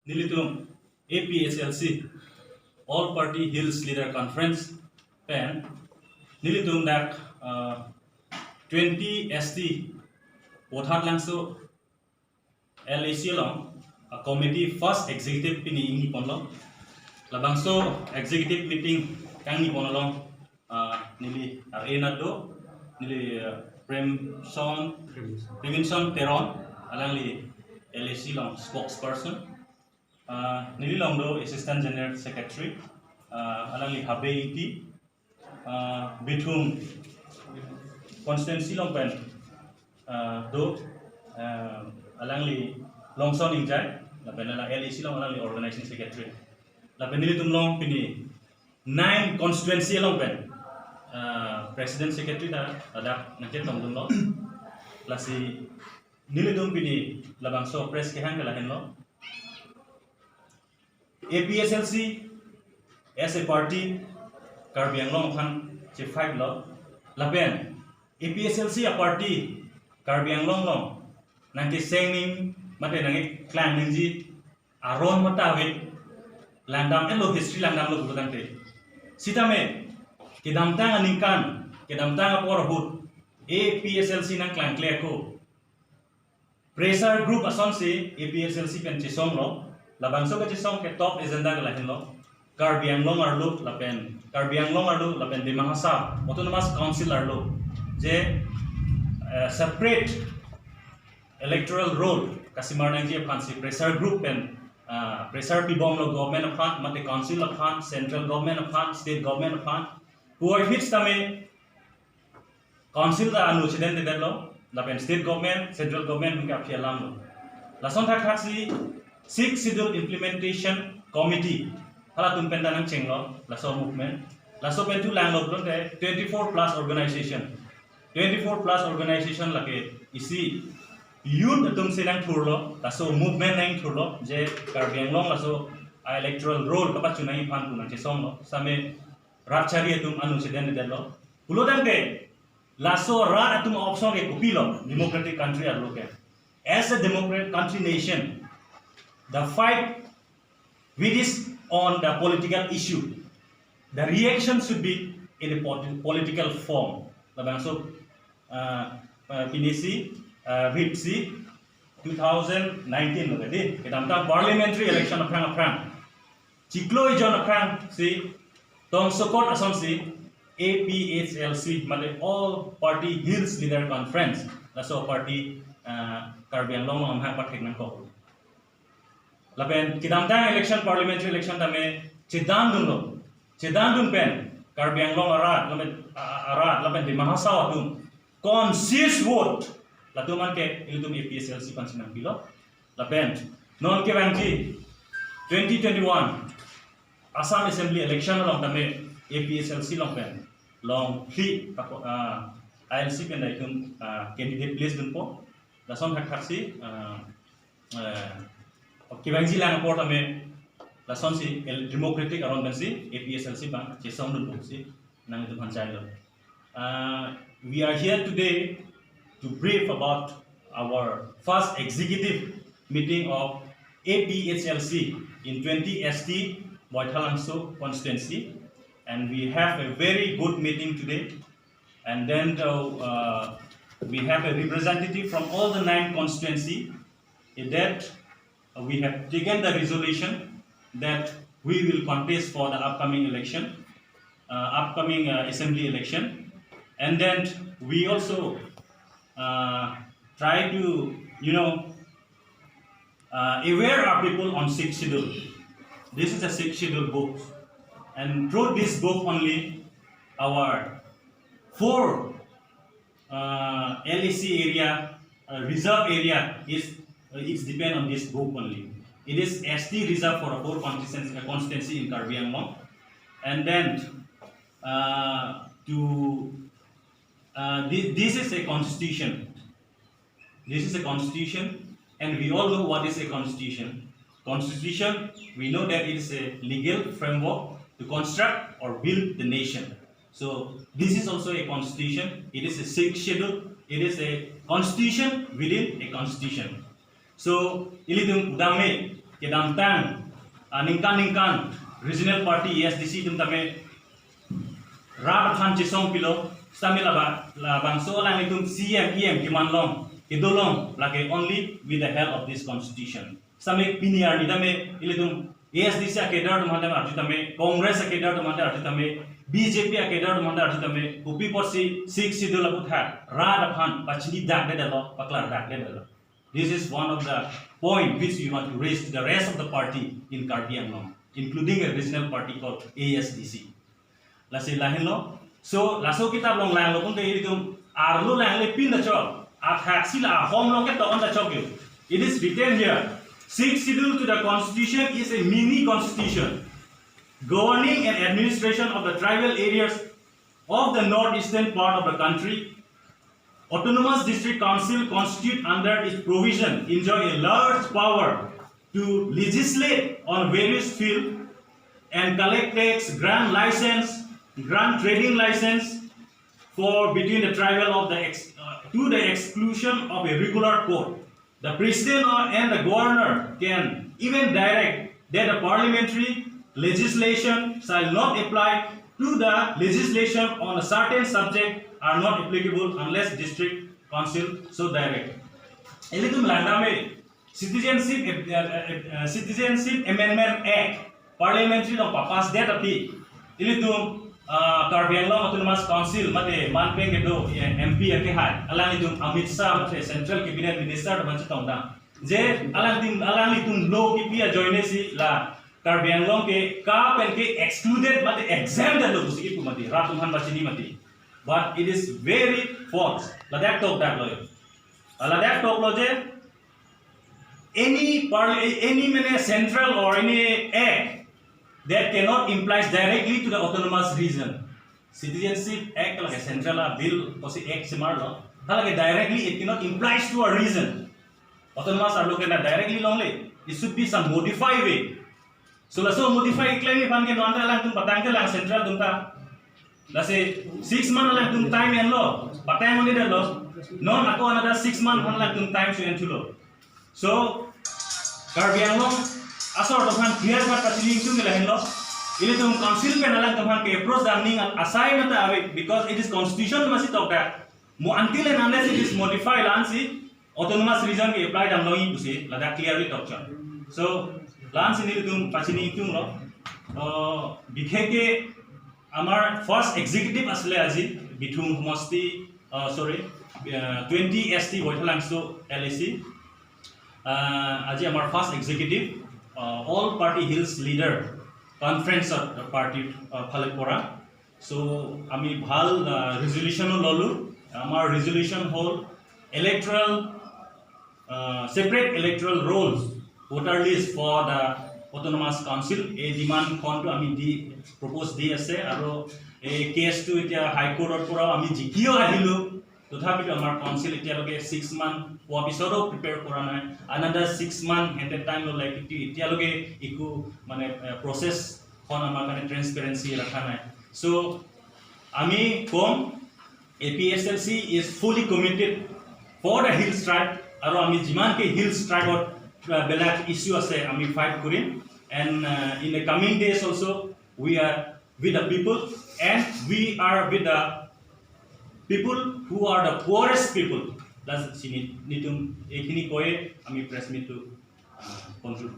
Nilitum APHLC All Party Hills Leader Conference pen Nilitum that 20 ST Vothatlangso LAC long a committee first executive pini ingi ponlo labangso executive meeting kangi ponlong nili arena do nili Prevention Teron alangli LAC long spokesperson nili long do assistant general secretary alangli habe inti Bikram constituency long pen do alangli longson injai la penala LAC long alangli organizing secretary la penili tum long pini 9 constituency long pen president secretary ada naket long dum lo lasi nili tum pini labangso press ke hang la hen lo APHLC as a party Karbiang long khan che 5 lo lapen APHLC a party Karbiang long nangke sengning mate nangi clan ningji aron matawe landam elo history landam lo budante sitame kedam tang aningkan kedam tang porhut APHLC nang clan clear ko pressure group ason se APHLC pen chisong lo labangso ka chisong ke top agenda ka lahin lo Karbiang long arlo lapen Karbiang long arlo lapen di mahasa autonomous council arlo je separate electoral roll kasimar nangji Hanse pressure group pen pressure pibom lo government of Han mate council of Han central government of Han state government of Han who are hits tame council da anu chiden de lo lapen state government central government ka phialam lo lason thak si 6 schedule implementation committee hala tum pen danang chenglo laso movement laso pen tu lang lo 24 plus organization lake isi youth tum senang thurlo laso movement nang thurlo je Karbiang long laso electoral roll ka pachunai phan kunang che somlo same rapchari tum anu cheden de lo hulodan ke laso ra atum option ke kupilo democratic country are loke as a democratic country nation the fight which is on the political issue the reaction should be in a political form labangso pinisi VIPC 2019 loge di kedamta parliamentary election aprang chikloi jon aprang si tong sokot ason si APHLC male all party hills leader conference laso party Karbiang long long ha pathek nang ko lapen kedamta election parliamentary election tame chedan dun pen Karbiang long ara lapen di mahasa atum conscious vote latuman ke ilitum APHLC pansinang pilo lapen non ke bangji 2021 Assam Assembly election long tame APHLC long pen long pli ILC pen daitum candidate place dun po lason haksi ke bangji lang po tame lason si democratic aron bensi APHLC bang chesong dun po si nang itu panchai lo we are here today to brief about our first executive meeting of APHLC in 20 ST Vothatlangso constituency, and we have a very good meeting today. And then we have a representative from all the 9 constituency. In that we have taken the resolution that we will contest for the upcoming election, assembly election. And then we also try to, aware our people on 6th schedule. This is a 6th schedule book, and through this book only, our 4 LAC area, reserve area it's depend on this book only. It is ST reserve for a 4 constituency in Karbiang long, and then this is a constitution. This is a constitution, and we all know what is a constitution. Constitution, we know that it is a legal framework to construct or build the nation. So this is also a constitution. It is a 6th schedule. It is a constitution within a constitution. So ilidum dame kedam tang ningkan regional party ESDC tum tame rab khan chisong pilo stamila la bangso lang itum CM EM kimanlong idolong lage only with the help of this constitution same piniar nidame ilidum ESDC akedar tum handam arjitame Congress akedar tum handam arjitame BJP akedar tum handam arjitame upi porsi 6 sidul abutha rab khan pachini dak de dalo paklar dak de dalo. This is one of the point which we want to raise to the rest of the party in Karbi Anglong, including a regional party called ASDC. Lasi lahin lo. So laso kita long lang lo punte itum arlo lang le pin the chok. APHLC la home lo get on the chok you. It is written here. 6th schedule to the constitution is a mini constitution governing and administration of the tribal areas of the northeastern part of the country. Autonomous District Council constitute under its provision enjoy a large power to legislate on various fields and collect tax, grant license, grant trading license for between the tribal of the to the exclusion of a regular court. The president and the governor can even direct that the parliamentary legislation shall not apply to the legislation on a certain subject are not applicable unless district council so direct. Elitum landame citizenship amendment act parliamentary no pass that api elitum Karbi Anglong autonomous council mate manpeng gedo MP Akehai alangidum Amit Shah mate central cabinet minister banchi tongda je alangidum law kipia joine si la Karbi Anglong ke ka pen ke excluded mate exempted lo busi ipu mate ratumhan bachini mate. But it is very false. Ladak talk that lawyer. Ladak talk lawyer. Any many central or any act that cannot imply directly to the autonomous region. Citizenship act like a central bill or act similar. Like directly it cannot imply to a region. Autonomous are looking at directly only. It should be some modified way. So modify claim if I'm going to lang tum patang lang central dunta. Lase 6 months lang tum time and lo patay mo nila lo non ako another 6 months lang tum time so and lo so Karbi Anglong asor tohan clear cut pachili tum nila hen lo ile tum council pe nalang tohan ke approach damning assign na ave because it is constitution masi tokta mo until and unless it is modified lansi autonomous region ke apply dam noi busi lada clearly doctor so lansi ni tum pachini tum lo bikheke Our first executive asle aji Bikram Mosti 20 ST Vothatlangso LAC aji our first executive all party hills leader conference of the party Phalekpora so ami bhal resolution lolu our resolution whole electoral separate electoral rolls voter list for the autonomous council a demand kon to ami di propose di ase aro a case to itia high court pora ami jikio ahilu tothapi amar council itia loge 6 month episode prepare kora nai another 6 month at the time like itia loge iku mane process kon amar kane transparency rakha nai so ami kom APHLC is fully committed for the hill tribe aro ami jiman ke hill tribe belak issue ase ami fight kurin and in the coming days also we are with the people and we are with the people who are the poorest people that's sini nitum ekhini koye ami press meet to conclude